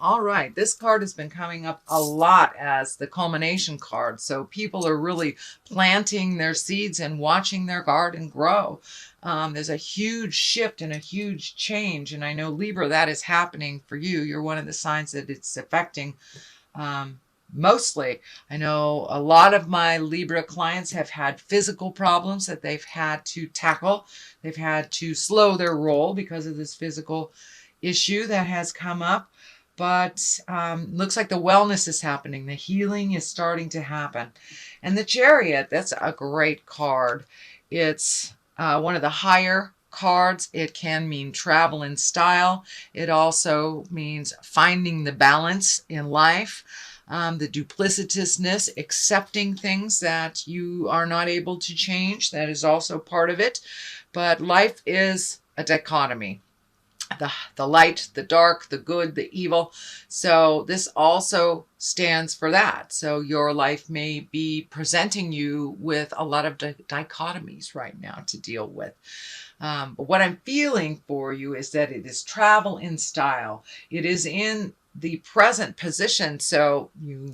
All right. This card has been coming up a lot as the culmination card. So people are really planting their seeds and watching their garden grow. There's a huge shift and a huge change. And I know, Libra, that is happening for you. You're one of the signs that it's affecting mostly. I know a lot of my Libra clients have had physical problems that they've had to tackle. They've had to slow their roll because of this physical issue that has come up. But looks like the wellness is happening. The healing is starting to happen. And the Chariot, that's a great card. It's one of the higher cards. It can mean travel in style. It also means finding the balance in life. The duplicitousness, accepting things that you are not able to change. That is also part of it. But life is a dichotomy. The light, the dark, the good, the evil. So this also stands for that. So your life may be presenting you with a lot of dichotomies right now to deal with. But what I'm feeling for you is that it is travel in style. It is in the present position. So you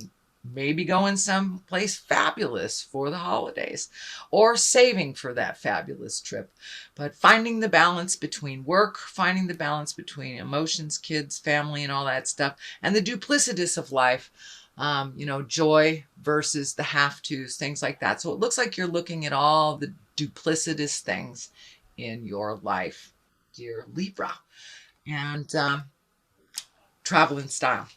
maybe going someplace fabulous for the holidays or saving for that fabulous trip. But finding the balance between work, finding the balance between emotions, kids, family, and all that stuff, and the duplicitous of life, joy versus the have-tos, things like that. So it looks like you're looking at all the duplicitous things in your life, dear Libra. And travel in style.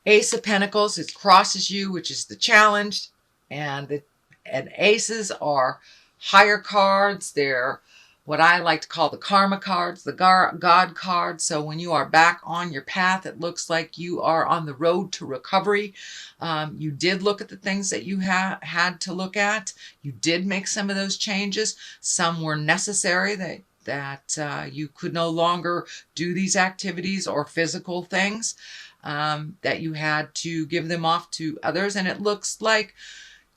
Ace of Pentacles, it crosses you, which is the challenge. And aces are higher cards. They're what I like to call the karma cards, the God cards. So when you are back on your path, it looks like you are on the road to recovery. You did look at the things that you had to look at. You did make some of those changes. Some were necessary that you could no longer do these activities or physical things. That you had to give them off to others. And it looks like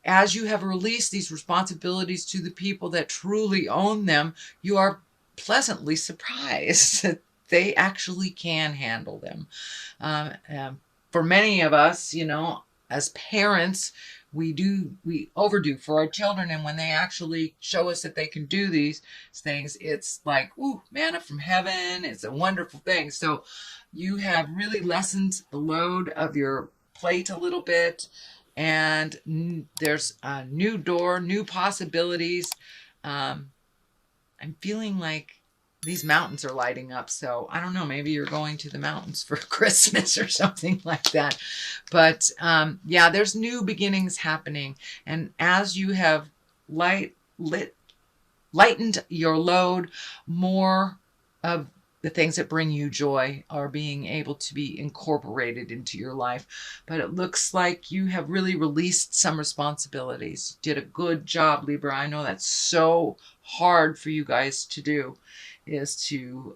as you have released these responsibilities to the people that truly own them, you are pleasantly surprised that they actually can handle them. For many of us, as parents, we overdo for our children. And when they actually show us that they can do these things, it's like, ooh, manna from heaven. It's a wonderful thing. So you have really lessened the load of your plate a little bit. And there's a new door, new possibilities. I'm feeling like these mountains are lighting up. So I don't know, maybe you're going to the mountains for Christmas or something like that. But yeah, there's new beginnings happening. And as you have lightened your load, more of the things that bring you joy are being able to be incorporated into your life. But it looks like you have really released some responsibilities. You did a good job, Libra. I know that's so hard for you guys to do, is to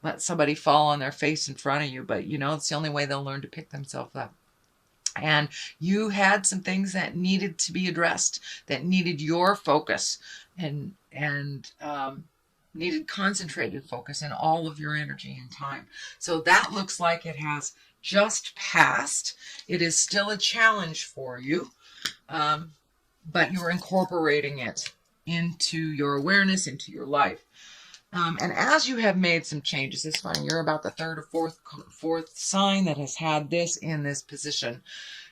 let somebody fall on their face in front of you. But, it's the only way they'll learn to pick themselves up. And you had some things that needed to be addressed, that needed your focus and needed concentrated focus and all of your energy and time. So that looks like it has just passed. It is still a challenge for you, but you're incorporating it into your awareness, into your life. And as you have made some changes, it's fine. You're about the third or fourth sign that has had this in this position.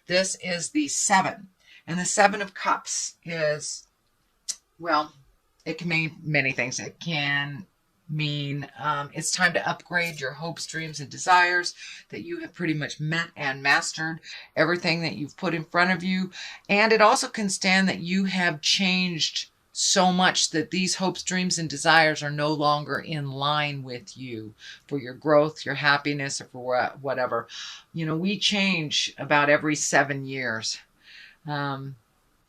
This is the 7. And the 7 of Cups is, well, it can mean many things. It can mean it's time to upgrade your hopes, dreams, and desires, that you have pretty much met and mastered everything that you've put in front of you. And it also can stand that you have changed so much that these hopes, dreams, and desires are no longer in line with you for your growth, your happiness, or for whatever. We change about every 7 years.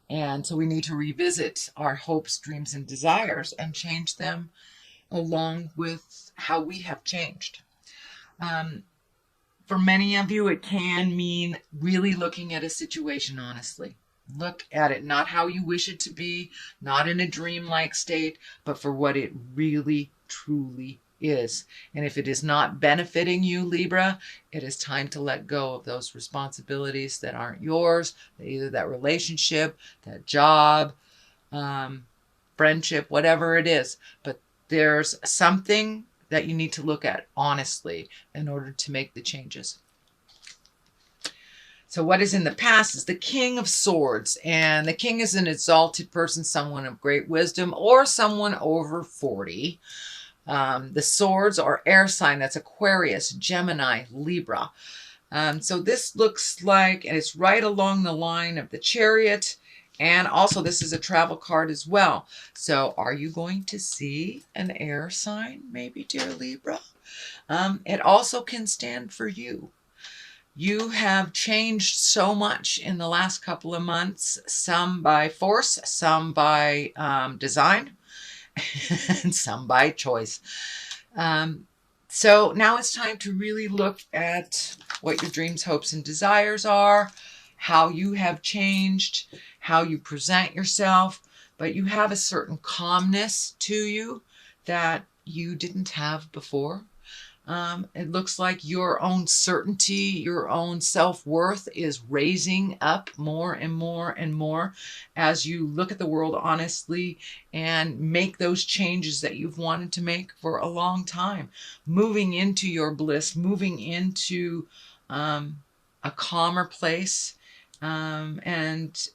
And so we need to revisit our hopes, dreams, and desires and change them along with how we have changed. For many of you, it can mean really looking at a situation honestly. Look at it, not how you wish it to be, not in a dreamlike state, but for what it really, truly is. And if it is not benefiting you, Libra, it is time to let go of those responsibilities that aren't yours, either that relationship, that job, friendship, whatever it is. But there's something that you need to look at honestly in order to make the changes. So what is in the past is the King of Swords. And the king is an exalted person, someone of great wisdom, or someone over 40. The swords are air sign. That's Aquarius, Gemini, Libra. So this looks like, and it's right along the line of the Chariot. And also this is a travel card as well. So are you going to see an air sign, maybe, dear Libra? It also can stand for you. You have changed so much in the last couple of months, some by force, some by design, and some by choice. So now it's time to really look at what your dreams, hopes, and desires are, how you have changed, how you present yourself, but you have a certain calmness to you that you didn't have before. It looks like your own certainty, your own self-worth is raising up more and more and more as you look at the world honestly and make those changes that you've wanted to make for a long time. Moving into your bliss, moving into a calmer place, and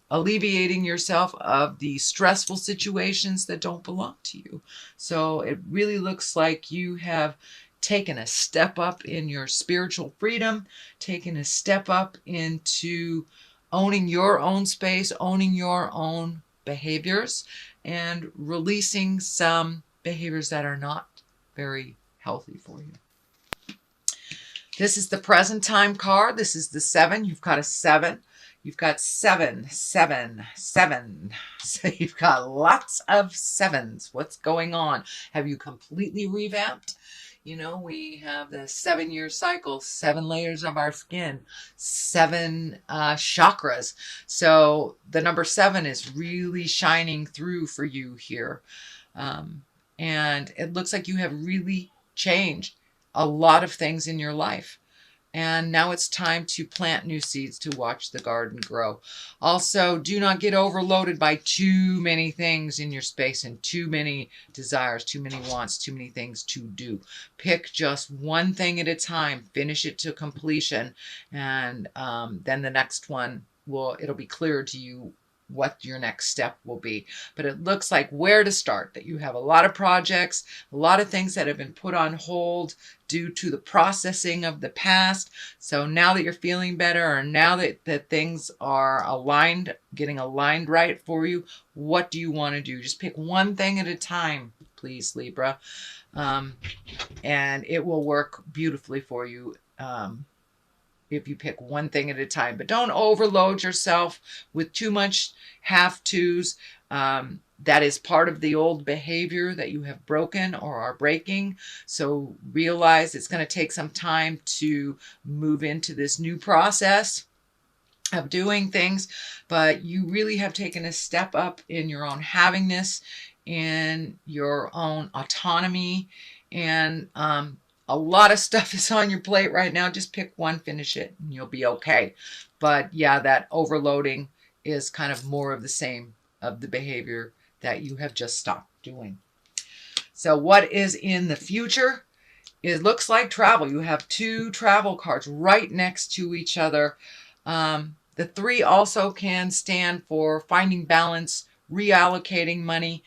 alleviating yourself of the stressful situations that don't belong to you. So it really looks like you have taken a step up in your spiritual freedom, taken a step up into owning your own space, owning your own behaviors, and releasing some behaviors that are not very healthy for you. This is the present time card. This is the 7. You've got a 7. You've got 7, 7, 7. So you've got lots of 7s. What's going on? Have you completely revamped? You know, we have the 7-year cycle, 7 layers of our skin, 7 chakras. So the number 7 is really shining through for you here. And it looks like you have really changed a lot of things in your life. And now it's time to plant new seeds to watch the garden grow. Also, do not get overloaded by too many things in your space and too many desires, too many wants, too many things to do. Pick just one thing at a time, finish it to completion, and then the next one it'll be clear to you what your next step will be. But it looks like where to start, that you have a lot of projects, a lot of things that have been put on hold due to the processing of the past. So now that you're feeling better, or now that things are aligned, getting aligned right for you, what do you want to do? Just pick one thing at a time, please, Libra. And it will work beautifully for you. If you pick one thing at a time, but don't overload yourself with too much have-tos. That is part of the old behavior that you have broken or are breaking. So realize it's going to take some time to move into this new process of doing things, but you really have taken a step up in your own havingness, in your own autonomy, and a lot of stuff is on your plate right now. Just pick one, finish it, and you'll be okay. But yeah, that overloading is kind of more of the same of the behavior that you have just stopped doing. So what is in the future? It looks like travel. You have 2 travel cards right next to each other. The 3 also can stand for finding balance, reallocating money,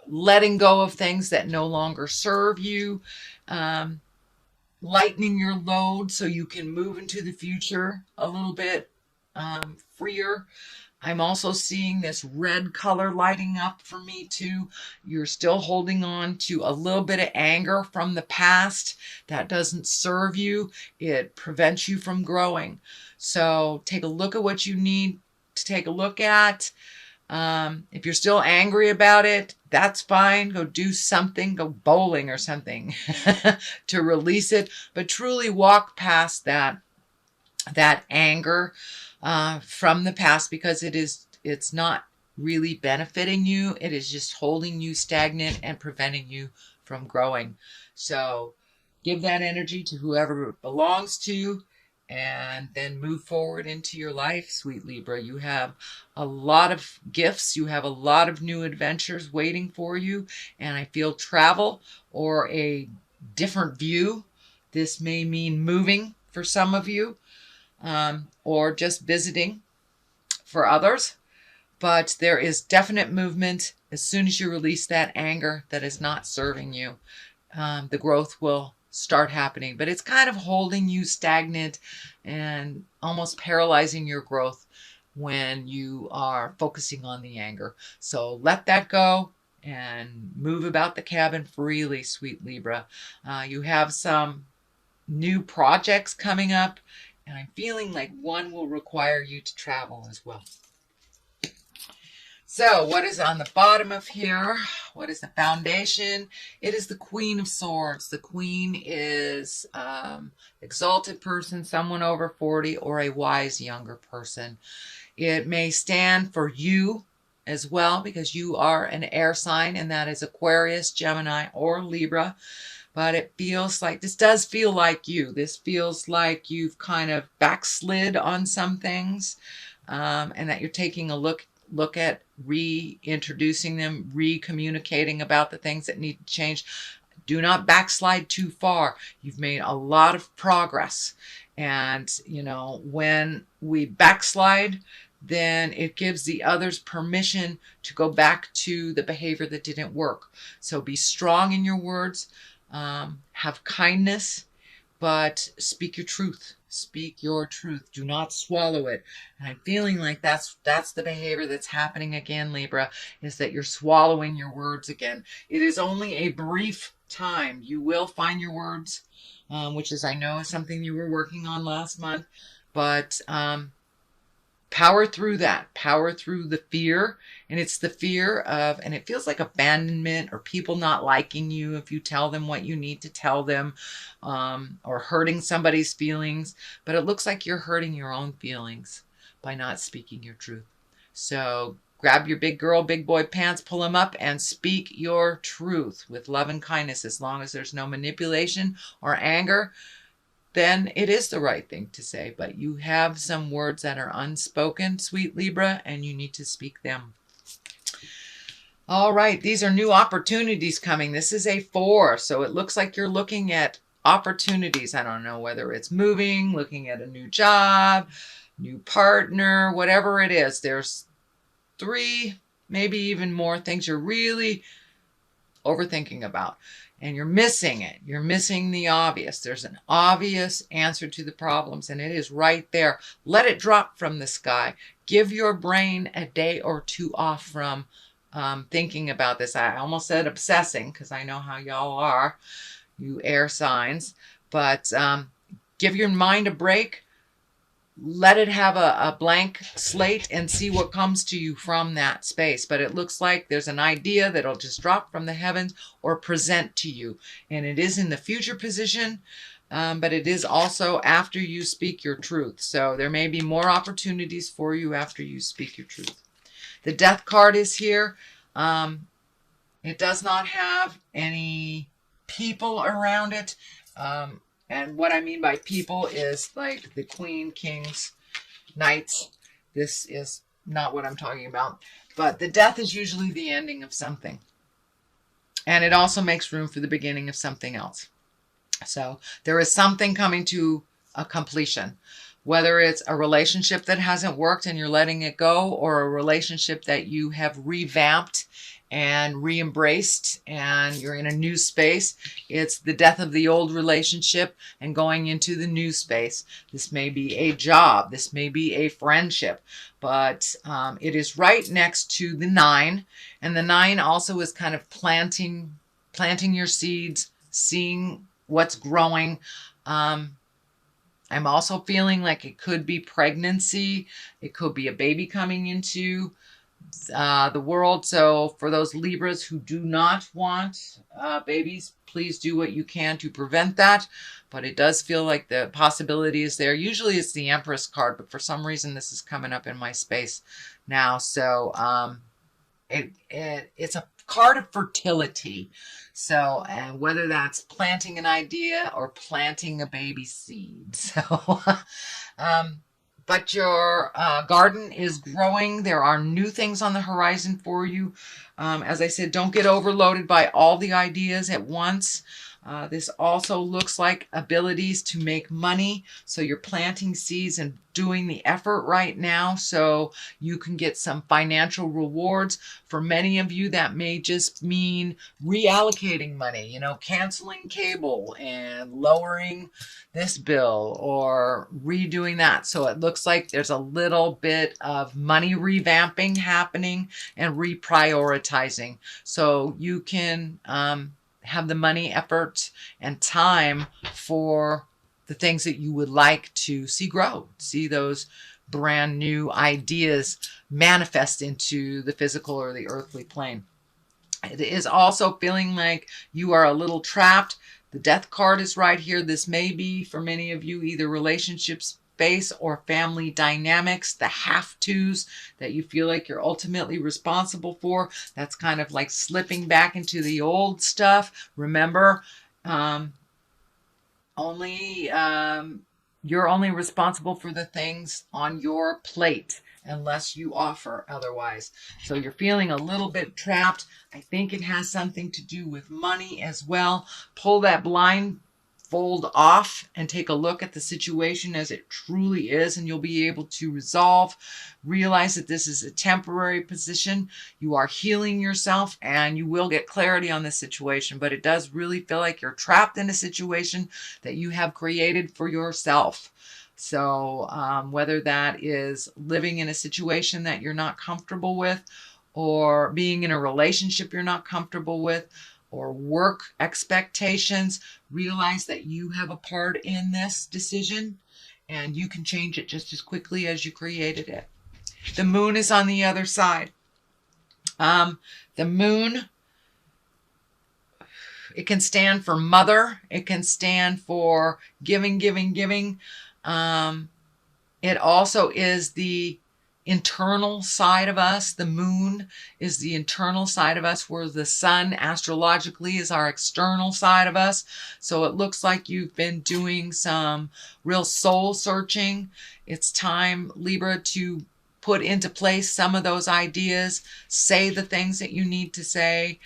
letting go of things that no longer serve you, lightening your load so you can move into the future a little bit freer. I'm also seeing this red color lighting up for me too. You're still holding on to a little bit of anger from the past that doesn't serve you. It prevents you from growing. So take a look at what you need to take a look at. If you're still angry about it, that's fine. Go do something, go bowling or something to release it, but truly walk past that anger from the past, because it's not really benefiting you. It is just holding you stagnant and preventing you from growing. So give that energy to whoever it belongs to, and then move forward into your life, sweet Libra. You have a lot of gifts. You have a lot of new adventures waiting for you. And I feel travel or a different view. This may mean moving for some of you, or just visiting for others. But there is definite movement. As soon as you release that anger that is not serving you, the growth will start happening. But it's kind of holding you stagnant and almost paralyzing your growth when you are focusing on the anger. So let that go and move about the cabin freely, sweet Libra. You have some new projects coming up, and I'm feeling like one will require you to travel as well. So what is on the bottom of here? What is the foundation? It is the Queen of Swords. The Queen is exalted person, someone over 40, or a wise younger person. It may stand for you as well, because you are an air sign, and that is Aquarius, Gemini, or Libra. But it feels like, this does feel like you. This feels like you've kind of backslid on some things, and that you're taking a look at reintroducing them, re-communicating about the things that need to change. Do not backslide too far. You've made a lot of progress. And, you know, when we backslide, then it gives the others permission to go back to the behavior that didn't work. So be strong in your words, have kindness, but speak your truth. Speak your truth. Do not swallow it. And I'm feeling like that's the behavior that's happening again, Libra, is that you're swallowing your words again. It is only a brief time. You will find your words, which is, I know, is something you were working on last month. But power through that. Power through the fear. And it's the fear of, and it feels like abandonment or people not liking you if you tell them what you need to tell them, or hurting somebody's feelings. But it looks like you're hurting your own feelings by not speaking your truth. So grab your big girl, big boy pants, pull them up, and speak your truth with love and kindness. As long as there's no manipulation or anger, then it is the right thing to say. But you have some words that are unspoken, sweet Libra, and you need to speak them. All right, these are new opportunities coming. This is a 4, so it looks like you're looking at opportunities. I don't know whether it's moving, looking at a new job, new partner, whatever it is. There's 3, maybe even more things you're really overthinking about. And you're missing it. You're missing the obvious. There's an obvious answer to the problems, and it is right there. Let it drop from the sky. Give your brain a day or 2 off from thinking about this. I almost said obsessing, because I know how y'all are, you air signs. But give your mind a break. Let it have a blank slate and see what comes to you from that space. But it looks like there's an idea that'll just drop from the heavens or present to you. And it is in the future position, but it is also after you speak your truth. So there may be more opportunities for you after you speak your truth. The Death card is here. It does not have any people around it. And what I mean by people is like the Queen, Kings, Knights. This is not what I'm talking about. But the death is usually the ending of something. And it also makes room for the beginning of something else. So there is something coming to a completion. Whether it's a relationship that hasn't worked and you're letting it go, or a relationship that you have revamped and re-embraced and you're in a new space. It's the death of the old relationship and going into the new space. This may be a job. This may be a friendship. But it is right next to the 9. And the 9 also is kind of planting your seeds, seeing what's growing. I'm also feeling like it could be pregnancy. It could be a baby coming into the world. So for those Libras who do not want babies, please do what you can to prevent that. But it does feel like the possibility is there. Usually it's the Empress card, but for some reason this is coming up in my space now. So it's a card of fertility. So whether that's planting an idea or planting a baby seed. So, but your garden is growing. There are new things on the horizon for you. As I said, don't get overloaded by all the ideas at once. This also looks like abilities to make money. So you're planting seeds and doing the effort right now so you can get some financial rewards. For many of you, that may just mean reallocating money, you know, canceling cable and lowering this bill or redoing that. So it looks like there's a little bit of money revamping happening and reprioritizing. So you can have the money, effort, and time for the things that you would like to see grow, see those brand new ideas manifest into the physical or the earthly plane. It is also feeling like you are a little trapped. The death card is right here. This may be for many of you either relationships space or family dynamics, the have-tos that you feel like you're ultimately responsible for. That's kind of like slipping back into the old stuff. Remember, you're only responsible for the things on your plate unless you offer otherwise. So you're feeling a little bit trapped. I think it has something to do with money as well. Pull that blindfold off and take a look at the situation as it truly is, and you'll be able to resolve. Realize that this is a temporary position. You are healing yourself and you will get clarity on this situation, but it does really feel like you're trapped in a situation that you have created for yourself. So whether that is living in a situation that you're not comfortable with, or being in a relationship you're not comfortable with, or work expectations, realize that you have a part in this decision and you can change it just as quickly as you created it. The moon is on the other side. The moon, it can stand for mother. It can stand for giving, giving, giving. It also is the internal side of us. The moon is the internal side of us, where the sun astrologically is our external side of us. So it looks like you've been doing some real soul searching. It's time, Libra, to put into place some of those ideas. Say the things that you need to say.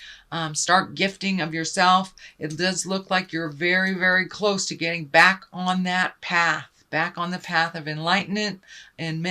Start gifting of yourself. It does look like you're very, very close to getting back on that path. Back on the path of enlightenment and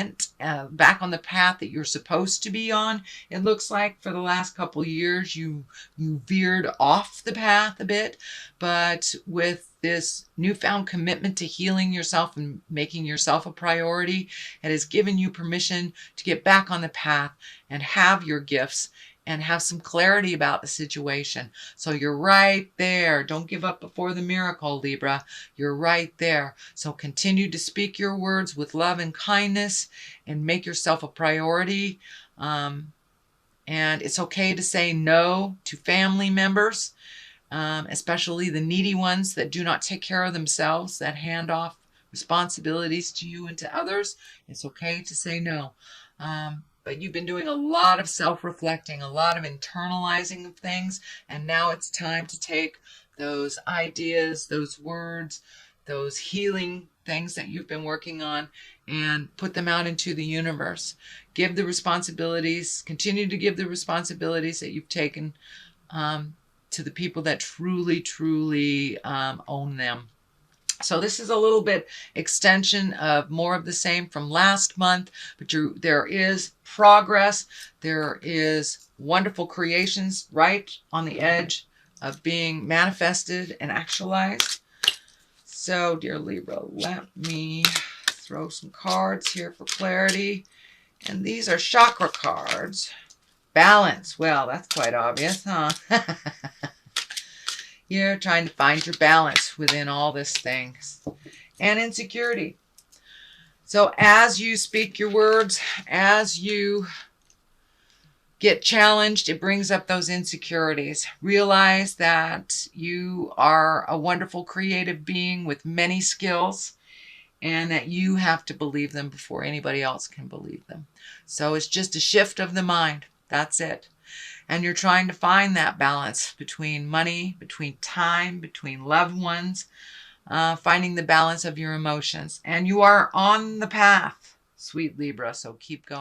back on the path that you're supposed to be on. It looks like for the last couple of years you veered off the path a bit, but with this newfound commitment to healing yourself and making yourself a priority, it has given you permission to get back on the path and have your gifts and have some clarity about the situation. So you're right there. Don't give up before the miracle, Libra. You're right there. So continue to speak your words with love and kindness and make yourself a priority. And it's okay to say no to family members, especially the needy ones that do not take care of themselves, that hand off responsibilities to you and to others. It's okay to say no. But you've been doing a lot of self-reflecting, a lot of internalizing of things, and now it's time to take those ideas, those words, those healing things that you've been working on and put them out into the universe. Give the responsibilities, continue to give the responsibilities that you've taken to the people that truly, truly own them. So this is a little bit extension of more of the same from last month, but there is progress. There is wonderful creations right on the edge of being manifested and actualized. So, dear Libra, let me throw some cards here for clarity. And these are chakra cards. Balance. Well, that's quite obvious, huh? You're trying to find your balance within all this things. And insecurity. So as you speak your words, as you get challenged, it brings up those insecurities. Realize that you are a wonderful creative being with many skills, and that you have to believe them before anybody else can believe them. So it's just a shift of the mind. That's it. And you're trying to find that balance between money, between time, between loved ones, finding the balance of your emotions. And you are on the path, sweet Libra, so keep going.